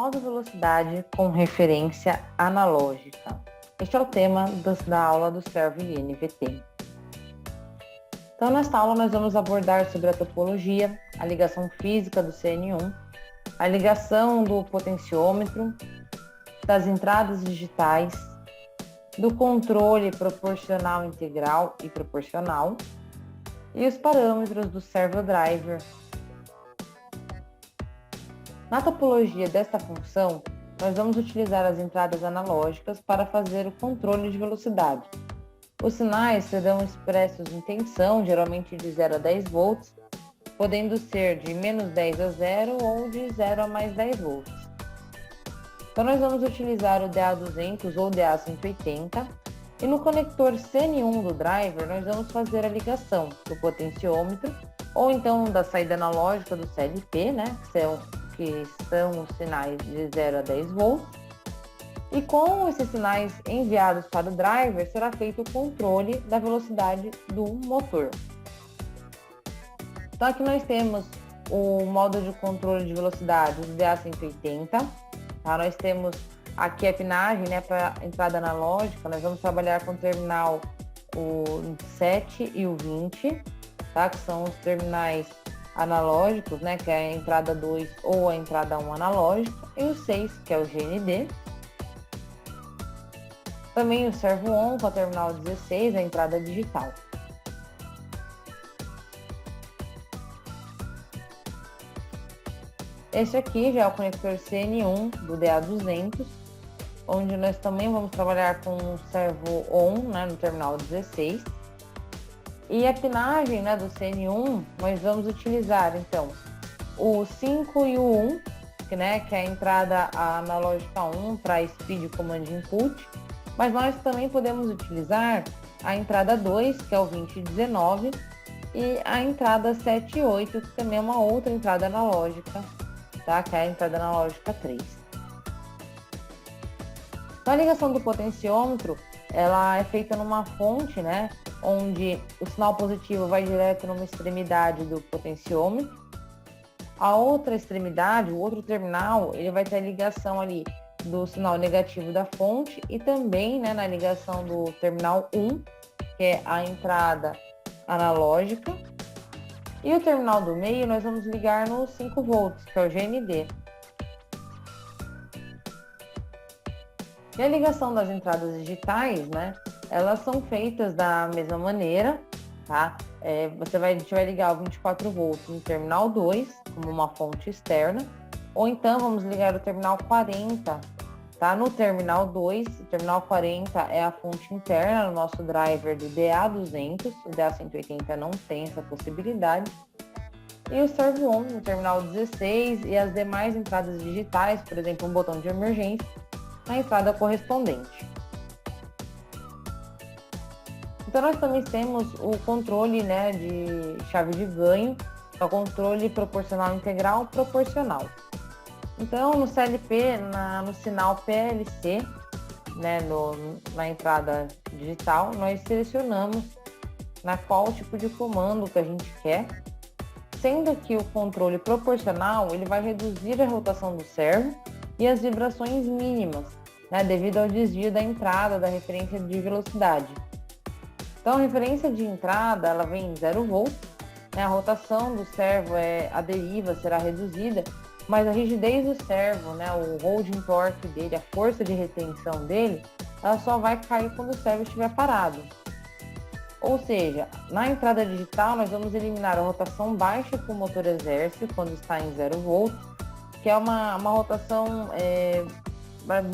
modo velocidade com referência analógica. Este é o tema da aula do servo INVT. Então, nesta aula, nós vamos abordar sobre a topologia, a ligação física do CN1, a ligação do potenciômetro, das entradas digitais, do controle proporcional integral e proporcional e os parâmetros do servo driver. Na topologia desta função, nós vamos utilizar as entradas analógicas para fazer o controle de velocidade. Os sinais serão expressos em tensão, geralmente de 0 a 10 volts, podendo ser de menos 10 a 0 ou de 0 a mais 10 volts. Então, nós vamos utilizar o DA200 ou DA180 e no conector CN1 do driver, nós vamos fazer a ligação do potenciômetro ou então da saída analógica do CLP, que são os sinais de 0 a 10 volts. E com esses sinais enviados para o driver, será feito o controle da velocidade do motor. Então, aqui nós temos o modo de controle de velocidade do DA180. Tá? Nós temos aqui a pinagem, para entrada analógica. Nós vamos trabalhar com o terminal o 7 e o 20, tá? Que são os terminais analógicos, que é a entrada 2 ou a entrada 1 analógica, e o 6, que é o GND. Também o servo ON com a terminal 16, a entrada digital. Este aqui já é o conector CN1 do DA200, onde nós também vamos trabalhar com o servo ON, no terminal 16. E a pinagem do CN1, nós vamos utilizar então o 5 e o 1, que é a entrada analógica 1 para Speed Command Input, mas nós também podemos utilizar a entrada 2, que é o 2019, e a entrada 7 e 8, que também é uma outra entrada analógica, que é a entrada analógica 3. A ligação do potenciômetro, ela é feita numa fonte, onde o sinal positivo vai direto numa extremidade do potenciômetro. A outra extremidade, o outro terminal, ele vai ter a ligação ali do sinal negativo da fonte e também na ligação do terminal 1, que é a entrada analógica. E o terminal do meio nós vamos ligar no 5 volts, que é o GND. E a ligação das entradas digitais, elas são feitas da mesma maneira, tá? A gente vai ligar o 24 volts no terminal 2, como uma fonte externa, ou então vamos ligar o terminal 40, tá? No terminal 2, o terminal 40 é a fonte interna no nosso driver do DA200, o DA180 não tem essa possibilidade. E o servo ON no terminal 16 e as demais entradas digitais, por exemplo, um botão de emergência, na entrada correspondente. Então, nós também temos o controle de chave de ganho, que é o controle proporcional integral proporcional. Então, no CLP, no sinal PLC, na entrada digital, nós selecionamos qual tipo de comando que a gente quer, sendo que o controle proporcional ele vai reduzir a rotação do servo e as vibrações mínimas, devido ao desvio da entrada da referência de velocidade. Então, a referência de entrada ela vem em 0 volts, a rotação do servo, a deriva será reduzida, mas a rigidez do servo, o holding torque dele, a força de retenção dele, ela só vai cair quando o servo estiver parado. Ou seja, na entrada digital nós vamos eliminar a rotação baixa que o motor exerce quando está em 0 volts, que é uma rotação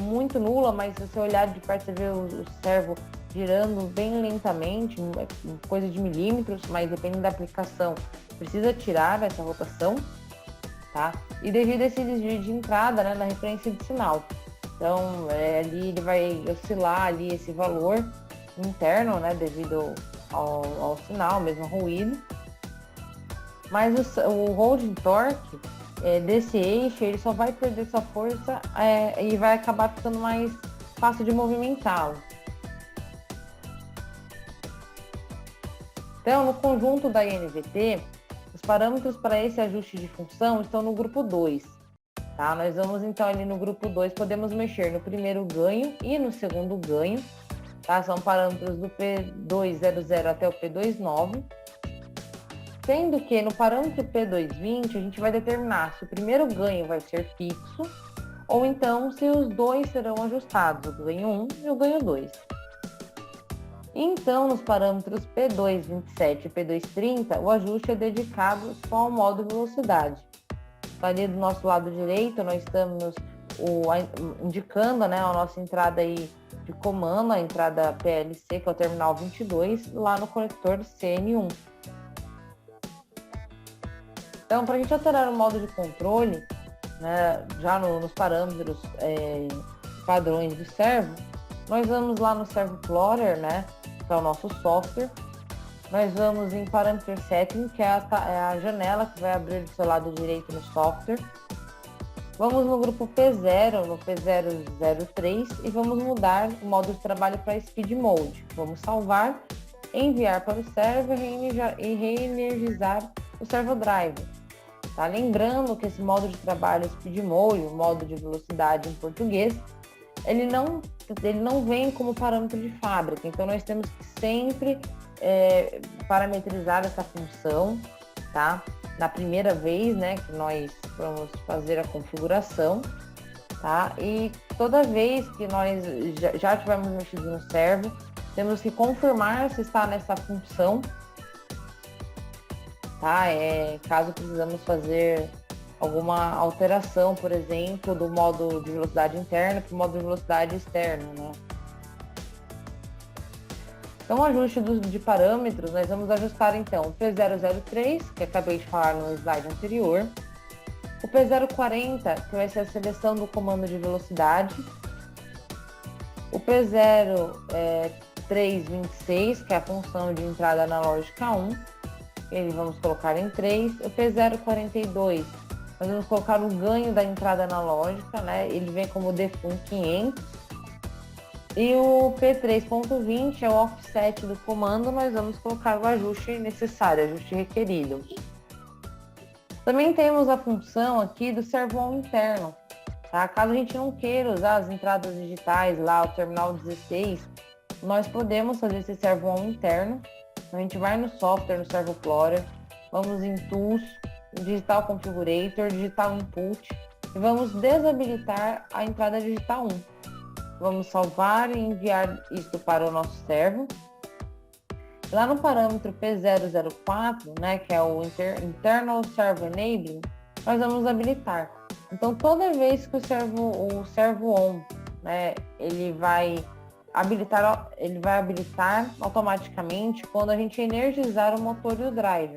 muito nula, mas se você olhar de perto você vê o servo girando bem lentamente, coisa de milímetros, mas dependendo da aplicação precisa tirar essa rotação, tá? E devido a esse desvio de entrada na referência de sinal, então ali ele vai oscilar ali esse valor interno, devido ao sinal, mesmo ao ruído. Mas o holding torque desse eixo ele só vai perder sua força e vai acabar ficando mais fácil de movimentá-lo. Então, no conjunto da INVT, os parâmetros para esse ajuste de função estão no grupo 2. tá? Nós vamos então ali no grupo 2, podemos mexer no primeiro ganho e no segundo ganho, tá? São parâmetros do P200 até o P29, sendo que no parâmetro P220 a gente vai determinar se o primeiro ganho vai ser fixo ou então se os dois serão ajustados, o ganho 1 e o ganho 2. Então, nos parâmetros P227 e P230, o ajuste é dedicado só ao modo velocidade. Ali do nosso lado direito, nós estamos indicando, né, a nossa entrada aí de comando, a entrada PLC, que é o terminal 22, lá no conector CN1. Então, para a gente alterar o modo de controle, né, já nos parâmetros padrões do servo, nós vamos lá no Servo Plotter, né, que é o nosso software. Nós vamos em Parameter Setting, que é a janela que vai abrir do seu lado direito no software. Vamos no grupo P0, no P003, e vamos mudar o modo de trabalho para Speed Mode. Vamos salvar, enviar para o servo e reenergizar o servo drive. Tá? Lembrando que esse modo de trabalho Speed Mode, o modo de velocidade em português, ele não vem como parâmetro de fábrica, então nós temos que sempre parametrizar essa função, tá? Na primeira vez, né, que nós vamos fazer a configuração, tá? E toda vez que nós já tivermos mexido no servo, temos que confirmar se está nessa função, tá? Caso precisamos fazer alguma alteração, por exemplo, do modo de velocidade interna para o modo de velocidade externa, né? Então, o ajuste de parâmetros, nós vamos ajustar então o P003, que acabei de falar no slide anterior, o P040, que vai ser a seleção do comando de velocidade, o P0326, que é a função de entrada analógica 1, ele vamos colocar em 3, o P042, nós vamos colocar o ganho da entrada analógica, né? Ele vem como DFUN 500. E o P3.20 é o offset do comando, nós vamos colocar o ajuste necessário, ajuste requerido. Também temos a função aqui do servo interno, tá? Caso a gente não queira usar as entradas digitais lá, o terminal 16, nós podemos fazer esse servo interno. A gente vai no software, no Servo Plotter, vamos em Tools, Digital Configurator, Digital Input e vamos desabilitar a entrada digital 1. Vamos salvar e enviar isso para o nosso servo. Lá no parâmetro P004, né, que é o Internal Servo Enabling, nós vamos habilitar. Então, toda vez que o servo on, né, ele vai habilitar automaticamente quando a gente energizar o motor e o drive.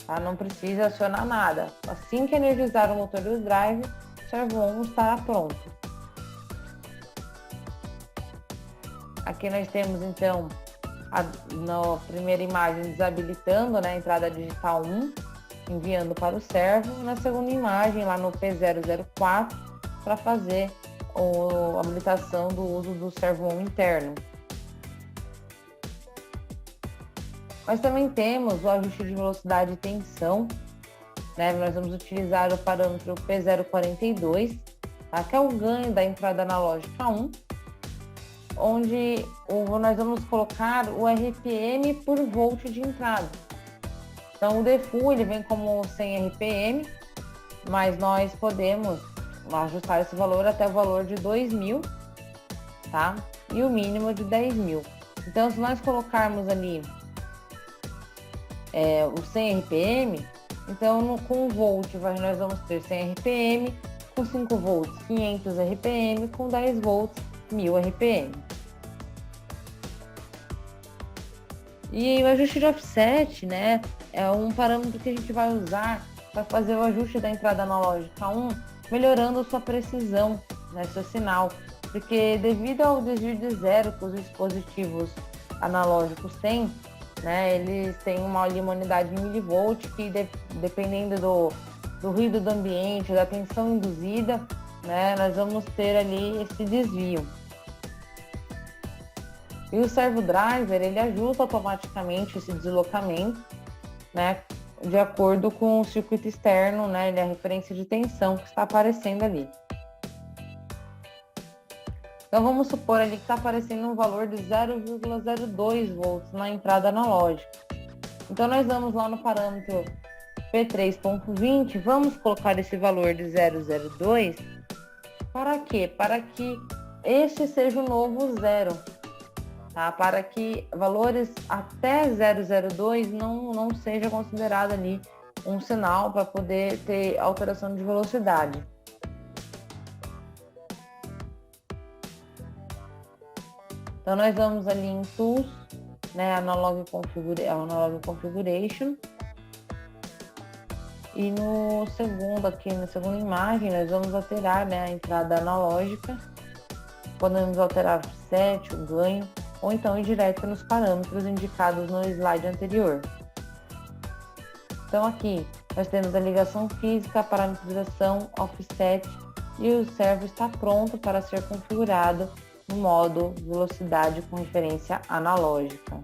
Tá? Não precisa acionar nada. Assim que energizar o motor e o drive, o servo on estará pronto. Aqui nós temos então na primeira imagem desabilitando, né, a entrada digital 1, enviando para o servo. Na segunda imagem, lá no P004, para fazer a habilitação do uso do servo on interno. Nós também temos o ajuste de velocidade e tensão, né? Nós vamos utilizar o parâmetro P042, tá? Que é o ganho da entrada analógica 1, onde nós vamos colocar o RPM por volt de entrada. Então o DFU ele vem como 100 RPM, mas nós podemos ajustar esse valor até o valor de 2.000, tá? E o mínimo de 10.000. Então se nós colocarmos ali o 100 RPM, então com o volt nós vamos ter 100 RPM, com 5 volts 500 RPM, com 10 volts 1000 RPM. E o ajuste de offset, né, é um parâmetro que a gente vai usar para fazer o ajuste da entrada analógica 1, melhorando sua precisão, né, seu sinal, porque devido ao desvio de zero que os dispositivos analógicos têm, né, eles têm uma unidade em milivolt que dependendo do ruído do ambiente, da tensão induzida, né, nós vamos ter ali esse desvio. E o servo driver, ele ajusta automaticamente esse deslocamento, né, de acordo com o circuito externo, né, a referência de tensão que está aparecendo ali. Então vamos supor ali que está aparecendo um valor de 0,02 volts na entrada analógica. Então nós vamos lá no parâmetro P3.20, vamos colocar esse valor de 0,02, para quê? Para que este seja o novo zero, tá? Para que valores até 0,02 não seja considerado ali um sinal para poder ter alteração de velocidade. Então nós vamos ali em Tools, né, Analog Configuration. E no segundo, aqui na segunda imagem, nós vamos alterar, né, a entrada analógica. Podemos alterar o offset, o ganho, ou então ir direto nos parâmetros indicados no slide anterior. Então aqui nós temos a ligação física, a parametrização, offset, e o servo está pronto para ser configurado no modo velocidade com referência analógica.